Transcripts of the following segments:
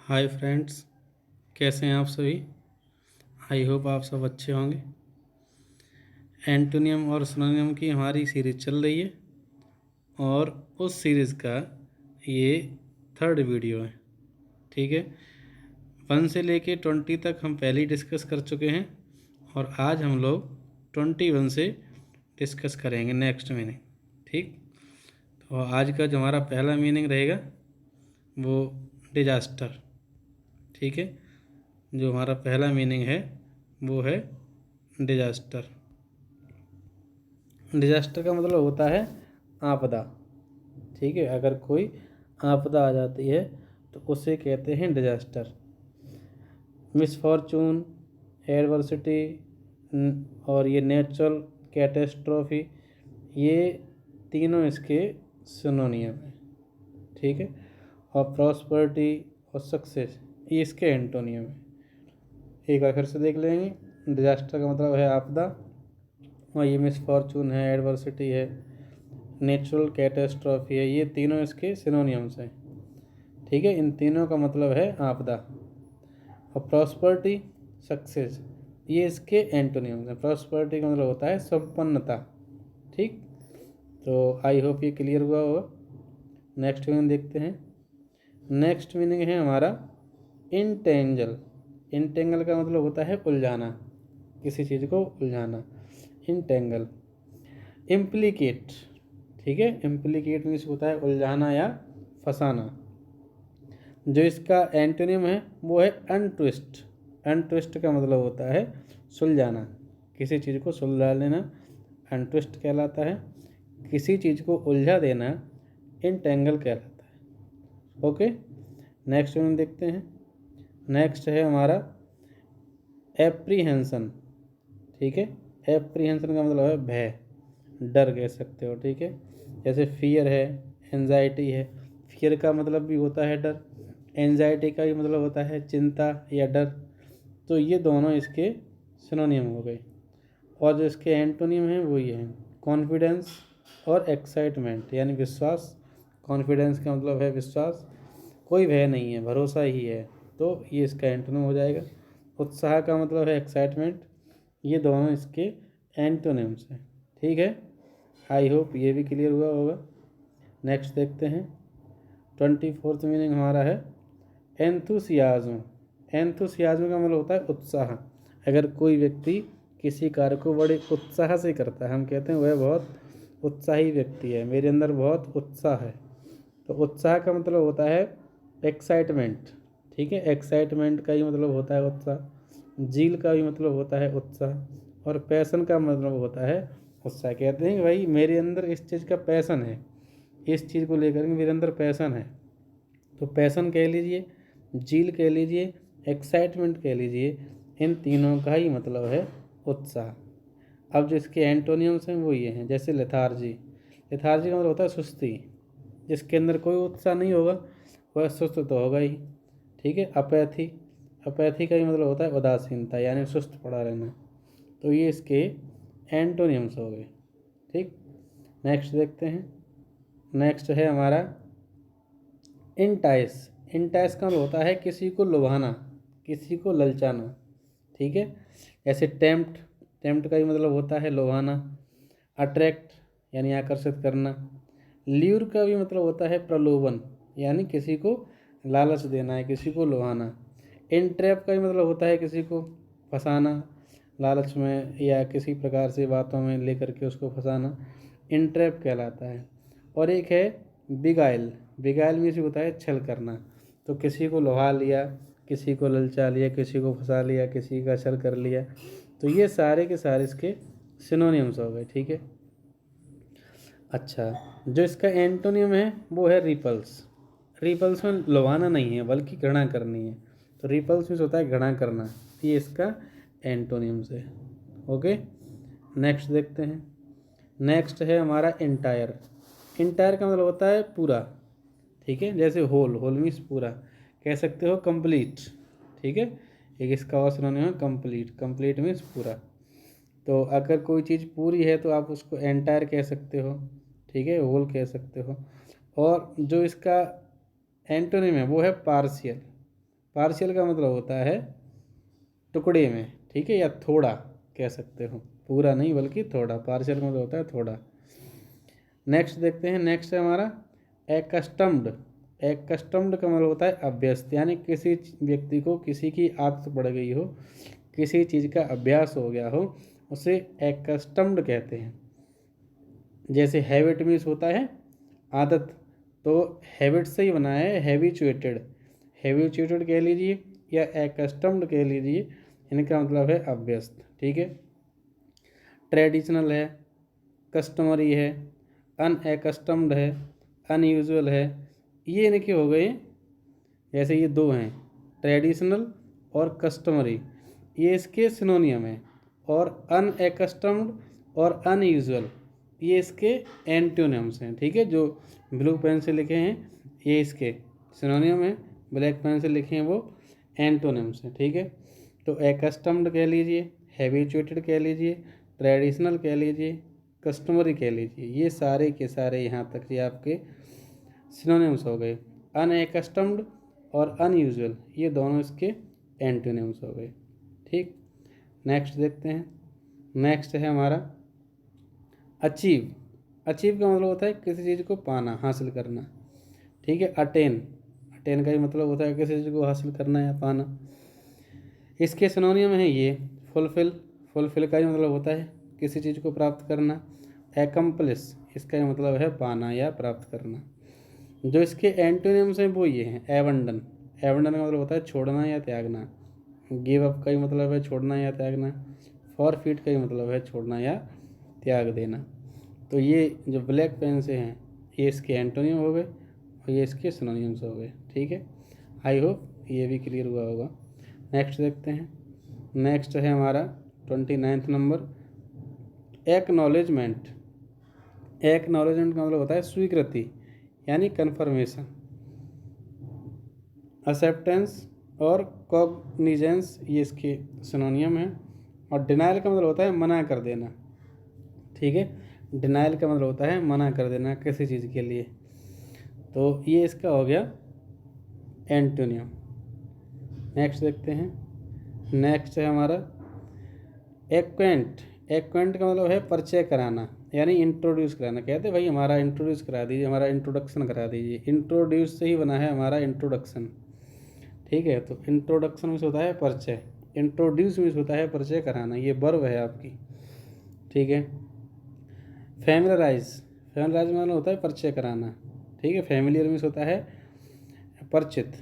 Hi friends, कैसे हैं आप सभी। आई होप आप सब अच्छे होंगे। एंटोनियम और सिनोनियम की हमारी सीरीज़ चल रही है और उस सीरीज़ का ये थर्ड वीडियो है। ठीक है, 1 से लेके 20 तक हम पहले ही डिस्कस कर चुके हैं और आज हम लोग 21 से डिस्कस करेंगे नेक्स्ट मीनिंग। ठीक, तो आज का जो हमारा पहला मीनिंग रहेगा वो डिजास्टर। ठीक है, जो हमारा पहला मीनिंग है वो है डिजास्टर। डिजास्टर का मतलब होता है आपदा। ठीक है, अगर कोई आपदा आ जाती है तो उसे कहते हैं डिजास्टर। मिसफॉर्चून, एडवर्सिटी और ये नेचुरल कैटेस्ट्रॉफी, ये तीनों इसके सिनोनियम हैं। ठीक है, और प्रॉस्पेरिटी और सक्सेस ये इसके एंटोनियम हैं। एक बार फिर से देख लेंगे। डिजास्टर का मतलब है आपदा, और ये मिसफॉर्चून है, एडवर्सिटी है, नेचुरल कैटेस्ट्रॉफी है, ये तीनों इसके सिनोनियम्स हैं। ठीक है, इन तीनों का मतलब है आपदा। और प्रॉस्पर्टी, सक्सेस, ये इसके एंटोनियम्स हैं। प्रॉस्पर्टी का मतलब होता है संपन्नता। ठीक, तो आई होप ये क्लियर हुआ होगा। नेक्स्ट मीनिंग देखते हैं। नेक्स्ट मीनिंग है हमारा इंटेंजल। इंटेंगल का मतलब होता है उलझाना, किसी चीज़ को उलझाना, इंटेंगल। इम्प्लीकेट, ठीक है, इम्प्लीकेट मीन्स होता है उलझाना या फंसाना। जो इसका एंटोनिम है वो है अनट्विस्ट। अनट्विस्ट का मतलब होता है सुलझाना, किसी चीज़ को सुलझा लेना अनट्विस्ट कहलाता है। किसी चीज़ को उलझा देना इंटेंगल कहलाता है। ओके, नेक्स्ट में देखते हैं। नेक्स्ट है हमारा एप्रीहेंशन। ठीक है, एप्रीहेंशन का मतलब है भय, डर कह सकते हो। ठीक है, जैसे फियर है, एंजाइटी है। फियर का मतलब भी होता है डर, एंजाइटी का भी मतलब होता है चिंता या डर। तो ये दोनों इसके सिनोनियम हो गए। और जो इसके एंटोनियम हैं वो ये हैं कॉन्फिडेंस और एक्साइटमेंट, यानी विश्वास। कॉन्फिडेंस का मतलब है विश्वास, कोई भय नहीं है, भरोसा ही है, तो ये इसका एंटोनिम हो जाएगा। उत्साह का मतलब है एक्साइटमेंट। ये दोनों इसके एंटोनिम्स हैं। ठीक है, आई होप ये भी क्लियर हुआ होगा। नेक्स्ट देखते हैं। 24th मीनिंग हमारा है एंथुसियाज्म। एंथुसियाज्म का मतलब होता है उत्साह। अगर कोई व्यक्ति किसी कार्य को बड़े उत्साह से करता है, हम कहते हैं वह बहुत उत्साही व्यक्ति है, मेरे अंदर बहुत उत्साह है। तो उत्साह का मतलब होता है एक्साइटमेंट। ठीक है, एक्साइटमेंट का ही मतलब होता है उत्साह। जील का भी मतलब होता है उत्साह, और पैसन का मतलब होता है उत्साह। कहते हैं कि भाई मेरे अंदर इस चीज़ का पैसन है, इस चीज़ को लेकर के मेरे अंदर पैसन है। तो पैसन कह लीजिए, जील कह लीजिए, एक्साइटमेंट कह लीजिए, इन तीनों का ही मतलब है उत्साह। अब जो इसके एंटोनियम्स हैं वो ये हैं, जैसे लेथार्जी। लेथार्जी का मतलब होता है सुस्ती। जिसके अंदर कोई उत्साह नहीं होगा वह सुस्त तो होगा ही। ठीक है, अपैथी। अपैथी का ही मतलब होता है उदासीनता, यानी सुस्त पड़ा रहना। तो ये इसके एंटोनियम्स हो गए। ठीक, नेक्स्ट देखते हैं। नेक्स्ट है हमारा इंटाइस। इंटाइस का मतलब होता है किसी को लुभाना, किसी को ललचाना। ठीक है, जैसे टेम्प्ट। टेम्प्ट का ही मतलब होता है लुभाना। अट्रैक्ट यानी आकर्षित करना। ल्यूर का भी मतलब होता है प्रलोभन, यानी किसी को लालच देना है, किसी को लुभाना। इंट्रैप का भी मतलब होता है किसी को फंसाना, लालच में या किसी प्रकार से बातों में लेकर के उसको फंसाना, इंट्रैप कहलाता है। और एक है बिगाइल। बिगाइल में से होता है छल करना। तो किसी को लुभा लिया, किसी को ललचा लिया, किसी को फंसा लिया, किसी का छल कर लिया। तो ये सारे के सारे इसके सिनोनिम्स हो गए। ठीक है, अच्छा, जो इसका एंटोनियम है वो है रिपल्स। रिपल्स में लुभाना नहीं है बल्कि घृणा करनी है। तो रिपल्स में होता है घृणा करना, ये इसका एंटोनियम्स है। ओके, नेक्स्ट देखते हैं। नेक्स्ट है हमारा इंटायर। इंटायर का मतलब होता है पूरा। ठीक है, जैसे होल, होल मीन्स पूरा, कह सकते हो कंप्लीट। ठीक है, एक इसका और सिनोनिम है कंप्लीट। कंप्लीट मीन्स पूरा। तो अगर कोई चीज़ पूरी है तो आप उसको एंटायर कह सकते हो। ठीक है, होल कह सकते हो। और जो इसका एंटोनिम है वो है पार्शियल। पार्शियल का मतलब होता है टुकड़े में, ठीक है, या थोड़ा कह सकते हो, पूरा नहीं बल्कि थोड़ा। पार्शियल का मतलब होता है थोड़ा। नेक्स्ट देखते हैं, नेक्स्ट है हमारा एकस्टम्ड। एकस्टम्ड का मतलब होता है अभ्यस्त, यानी किसी व्यक्ति को किसी की आदत पड़ गई हो, किसी चीज़ का अभ्यास हो गया हो, उसे एकस्टम्ड कहते हैं। जैसे हैबिट मीन्स होता है आदत, तो हैबिट से ही बना है हैबिचुएटेड। हैबिचुएटेड कह लीजिए या एकस्टम्ड कह लीजिए, इनका मतलब है अभ्यस्त, ठीक है। ट्रेडिशनल है, कस्टमरी है, अनएकस्टम्ड है, अनयूजुअल है, ये इनके हो गए। जैसे ये दो हैं, ट्रेडिशनल और कस्टमरी, ये इसके सिनोनियम हैं। और अनएकस्टम्ड और अनयूजुअल, ये इसके एंटोनिम्स हैं, ठीक है। जो ब्लू पेन से लिखे हैं ये इसके सिनोनियम है, ब्लैक पेन से लिखे हैं वो एंटोनिम्स हैं, ठीक है। तो एकस्टम्ड कह लीजिए, हैबिचुएटेड कह लीजिए, ट्रेडिशनल कह लीजिए, कस्टमरी कह लीजिए, ये सारे के सारे यहाँ तक ये आपके सिनोनिम्स हो गए। अनएकस्टम्ड और अनयूजुअल, ये दोनों इसके एंटोनिम्स हो गए, ठीक। नेक्स्ट देखते हैं, नेक्स्ट है हमारा अचीव। अचीव का मतलब होता है किसी चीज़ को पाना, हासिल करना, ठीक है। अटेन, अटेन का ही मतलब होता है किसी चीज़ को हासिल करना या पाना। इसके सिनोनियम है ये फुलफिल, फुलफिल का ही मतलब होता है किसी चीज़ को प्राप्त करना। एकम्प्लिश, इसका ही मतलब है पाना या प्राप्त करना। जो इसके एंटोनिम्स हैं वो ये हैं एबंडन। एबंडन का मतलब होता है छोड़ना या त्यागना। गिव अप का ही मतलब है छोड़ना या त्यागना। फॉरफिट का ही मतलब है छोड़ना या त्याग देना। तो ये जो ब्लैक पेन से हैं ये इसके एंटोनियम हो गए और ये इसके सिनोनिम्स हो गए, ठीक है। आई होप ये भी क्लियर हुआ होगा। नेक्स्ट देखते हैं, नेक्स्ट है हमारा 29 नंबर एक्नॉलेजमेंट। एक्नॉलेजमेंट का मतलब होता है स्वीकृति यानी कन्फर्मेशन। एक्सेप्टेंस और कॉग्निजेंस, ये इसके सिनोनियम है। और डिनाइल का मतलब होता है मना कर देना, ठीक है। डिनाइल का मतलब होता है मना कर देना किसी चीज़ के लिए। तो ये इसका हो गया एंटोनियम। नेक्स्ट देखते हैं, नेक्स्ट है हमारा एक्वेंट। एक्वेंट का मतलब है परिचय कराना यानी इंट्रोड्यूस कराना। कहते हैं भाई हमारा इंट्रोड्यूस करा दीजिए, हमारा इंट्रोडक्शन करा दीजिए। इंट्रोड्यूस से ही बना है हमारा इंट्रोडक्शन, ठीक है। तो इंट्रोडक्शन में होता है परिचय, इंट्रोड्यूस में होता है परिचय कराना, ये वर्ब है आपकी, ठीक है। फैमिलराइज, फैमिलराइज मतलब होता है परिचय कराना, ठीक है। फैमिलियर में होता है परिचित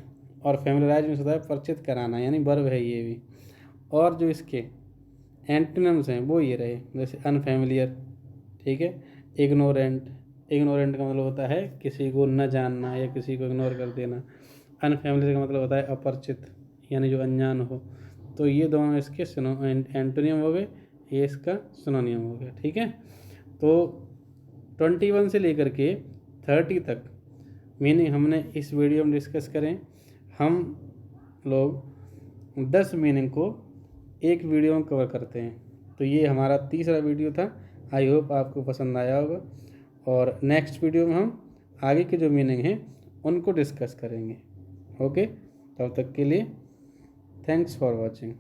और फैमिलराइज में होता है परिचित कराना, यानी वर्ब है ये भी। और जो इसके एंटोनिम्स हैं वो ये रहे, जैसे अनफैमिलियर, ठीक है। इग्नोरेंट, इग्नोरेंट का मतलब होता है किसी को न जानना या किसी को इग्नोर कर देना। अनफैमिलियर का मतलब होता है अपरिचित यानी जो अनजान हो। तो ये दोनों इसके एंटोनियम हो गए, ये इसका सिनोनियम हो गया, ठीक है। तो 21 से लेकर के 30 तक मीनिंग हमने इस वीडियो में डिस्कस करें। हम लोग 10 मीनिंग को एक वीडियो में कवर करते हैं। तो ये हमारा तीसरा वीडियो था। आई होप आपको पसंद आया होगा और नेक्स्ट वीडियो में हम आगे के जो मीनिंग हैं उनको डिस्कस करेंगे। ओके, तब तक के लिए थैंक्स फॉर वॉचिंग।